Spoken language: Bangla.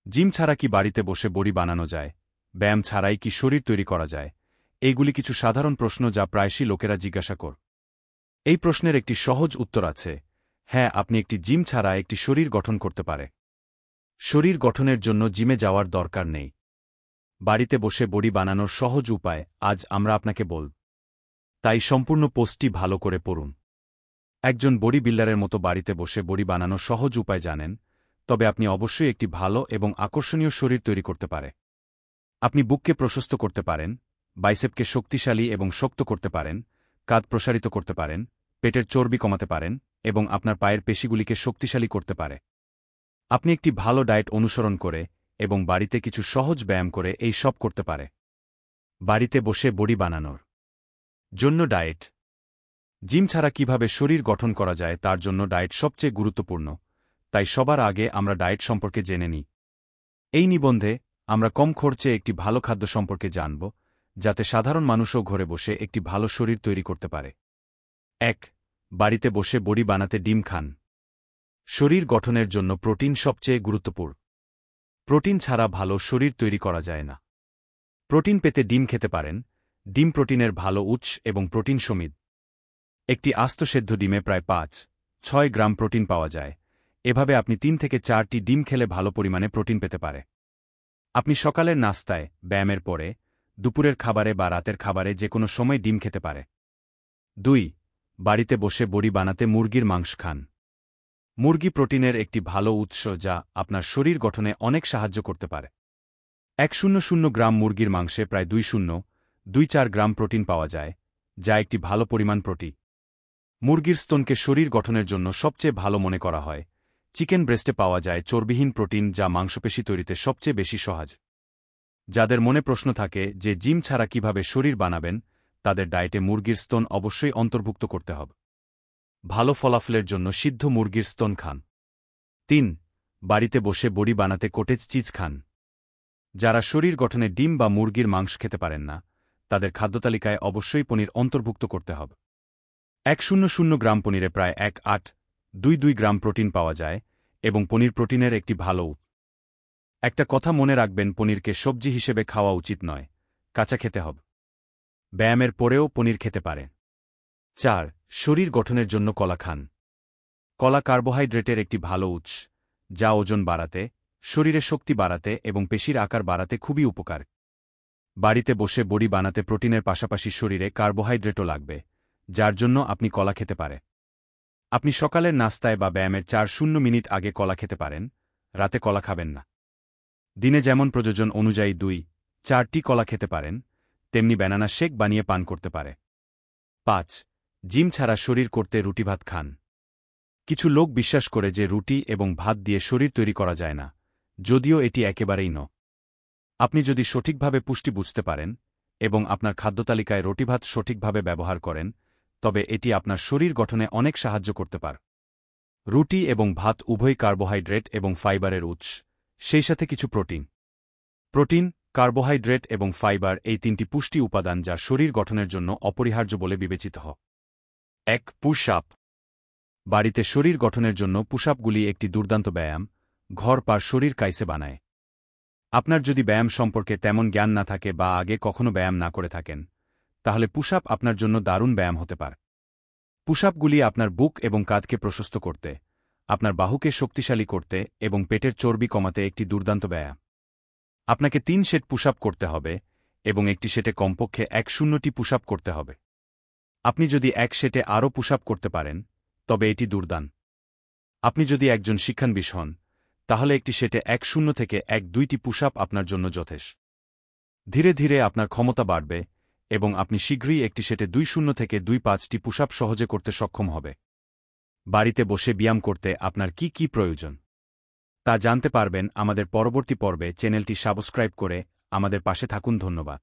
জিম ছাড়া কি বাড়িতে বসে বডি বানানো যায়? ব্যায়াম ছাড়াই কি শরীর তৈরি করা যায়? এইগুলি কিছু সাধারণ প্রশ্ন যা প্রায়শই লোকেরা জিজ্ঞাসা কর। এই প্রশ্নের একটি সহজ উত্তর আছে। হ্যাঁ, আপনি একটি জিম ছাড়া একটি শরীর গঠন করতে পারে। শরীর গঠনের জন্য জিমে যাওয়ার দরকার নেই। বাড়িতে বসে বডি বানানোর সহজ উপায় আজ আমরা আপনাকে বলব। তাই সম্পূর্ণ পোস্টটি ভালো করে পড়ুন। একজন বডি বিল্ডারের মতো বাড়িতে বসে বডি বানানোর সহজ উপায় জানেন, তবে আপনি অবশ্যই একটি ভালো এবং আকর্ষণীয় শরীর তৈরি করতে পারে। আপনি বুককে প্রশস্ত করতে পারেন, বাইসেপকে শক্তিশালী এবং শক্ত করতে পারেন, কাঁধ প্রসারিত করতে পারেন, পেটের চর্বি কমাতে পারেন এবং আপনার পায়ের পেশিগুলিকে শক্তিশালী করতে পারে। আপনি একটি ভালো ডায়েট অনুসরণ করে এবং বাড়িতে কিছু সহজ ব্যায়াম করে এই সব করতে পারে। বাড়িতে বসে বডি বানানোর জন্য ডায়েট। জিম ছাড়া কিভাবে শরীর গঠন করা যায় তার জন্য ডায়েট সবচেয়ে গুরুত্বপূর্ণ, তাই সবার আগে আমরা ডায়েট সম্পর্কে জেনে নিই। এই নিবন্ধে আমরা কম খরচে একটি ভালো খাদ্য সম্পর্কে জানব, যাতে সাধারণ মানুষও ঘরে বসে একটি ভালো শরীর তৈরি করতে পারে। ১. বাড়িতে বসে বডি বানাতে ডিম খান। শরীর গঠনের জন্য প্রোটিন সবচেয়ে গুরুত্বপূর্ণ। প্রোটিন ছাড়া ভালো শরীর তৈরি করা যায় না। প্রোটিন পেতে ডিম খেতে পারেন। ডিম প্রোটিনের ভালো উৎস এবং প্রোটিন সমৃদ্ধ। একটি আস্ত সেদ্ধ ডিমে প্রায় ৫-৬ গ্রাম প্রোটিন পাওয়া যায়। এভাবে আপনি ৩ থেকে ৪টি ডিম খেলে ভালো পরিমাণে প্রোটিন পেতে পারে। আপনি সকালের নাস্তায়, ব্যায়ামের পরে, দুপুরের খাবারে বা রাতের খাবারে যে কোনো সময় ডিম খেতে পারে। ২. বাড়িতে বসে বডি বানাতে মুরগির মাংস খান। মুরগি প্রোটিনের একটি ভালো উৎস যা আপনার শরীর গঠনে অনেক সাহায্য করতে পারে। ১০০ গ্রাম মুরগির মাংসে প্রায় ২০-২৪ গ্রাম প্রোটিন পাওয়া যায়, যা একটি ভালো পরিমাণ প্রোটিন। মুরগির স্তনকে শরীর গঠনের জন্য সবচেয়ে ভালো মনে করা হয়। চিকেন ব্রেস্টে পাওয়া যায় চর্বিহীন প্রোটিন যা মাংসপেশি তৈরিতে সবচেয়ে বেশি সহজ। যাদের মনে প্রশ্ন থাকে যে জিম ছাড়া কিভাবে শরীর বানাবেন, তাদের ডায়েটে মুরগির স্তন অবশ্যই অন্তর্ভুক্ত করতে হবে। ভালো ফলাফলের জন্য সিদ্ধ মুরগির স্তন খান। ৩. বাড়িতে বসে বডি বানাতে কটেজ চিজ খান। যারা শরীর গঠনে ডিম বা মুরগির মাংস খেতে পারেন না, তাদের খাদ্যতালিকায় অবশ্যই পনির অন্তর্ভুক্ত করতে হবে। ১০০ গ্রাম পনিরে প্রায় ১.৮-২ গ্রাম প্রোটিন পাওয়া যায় এবং পনির প্রোটিনের একটি ভালো উৎস। একটা কথা মনে রাখবেন, পনিরকে সবজি হিসেবে খাওয়া উচিত নয়, কাঁচা খেতে হবে। ব্যায়ামের পরেও পনির খেতে পারে। ৪. শরীর গঠনের জন্য কলা খান। কলা কার্বোহাইড্রেটের একটি ভালো উৎস, যা ওজন বাড়াতে, শরীরে শক্তি বাড়াতে এবং পেশির আকার বাড়াতে খুবই উপকার। বাড়িতে বসে বডি বানাতে প্রোটিনের পাশাপাশি শরীরে কার্বোহাইড্রেটও লাগবে, যার জন্য আপনি কলা খেতে পারে। আপনি সকালের নাস্তায় বা ব্যায়ামের ৪-০ মিনিট আগে কলা খেতে পারেন, রাতে কলা খাবেন না। দিনে যেমন প্রয়োজন অনুযায়ী ২-৪টি কলা খেতে পারেন, তেমনি ব্যানানা শেক বানিয়ে পান করতে পারে। ৫. জিম ছাড়া শরীর করতে রুটি ভাত খান। কিছু লোক বিশ্বাস করে যে রুটি এবং ভাত দিয়ে শরীর তৈরি করা যায় না, যদিও এটি একেবারেই নয়। আপনি যদি সঠিকভাবে পুষ্টি বুঝতে পারেন এবং আপনার খাদ্যতালিকায় রুটি ভাত সঠিকভাবে ব্যবহার করেন, তবে এটি আপনার শরীর গঠনে অনেক সাহায্য করতে পারে। রুটি এবং ভাত উভয়ই কার্বোহাইড্রেট এবং ফাইবারের উৎস, সেই সাথে কিছু প্রোটিন, কার্বোহাইড্রেট এবং ফাইবার এই ৩টি পুষ্টি উপাদান যা শরীর গঠনের জন্য অপরিহার্য বলে বিবেচিত হয়। ১. Push up. বাড়িতে শরীর গঠনের জন্য পুশআপগুলি একটি দুর্দান্ত ব্যায়াম, ঘর পার শরীর কাইসে বানায়। আপনার যদি ব্যায়াম সম্পর্কে তেমন জ্ঞান না থাকে বা আগে কখনো ব্যায়াম না করে থাকেন, তাহলে পুশআপ আপনার জন্য দারুণ ব্যায়াম হতে পারে। পুশআপগুলি আপনার বুক এবং কাঁধকে প্রশস্ত করতে, আপনার বাহুকে শক্তিশালী করতে এবং পেটের চর্বি কমাতে একটি দুর্দান্ত ব্যায়াম। আপনাকে ৩ সেট পুশআপ করতে হবে এবং একটি সেটে কমপক্ষে ১০০টি পুশআপ করতে হবে। আপনি যদি ১ সেটে আরও পুশআপ করতে পারেন, তবে এটি দুর্দান্ত। আপনি যদি একজন শিক্ষানবিশ হন, তাহলে একটি সেটে ১০ থেকে ১-২টি পুশআপ আপনার জন্য যথেষ্ট। ধীরে ধীরে আপনার ক্ষমতা বাড়বে এবং আপনি শীঘ্রই একটি সেটে ২-০ থেকে ২-৫টি পুশআপ সহজে করতে সক্ষম হবে। বাড়িতে বসে ব্যায়াম করতে আপনার কি প্রয়োজন তা জানতে পারবেন আমাদের পরবর্তী পর্বে। চ্যানেলটি সাবস্ক্রাইব করে আমাদের পাশে থাকুন। ধন্যবাদ।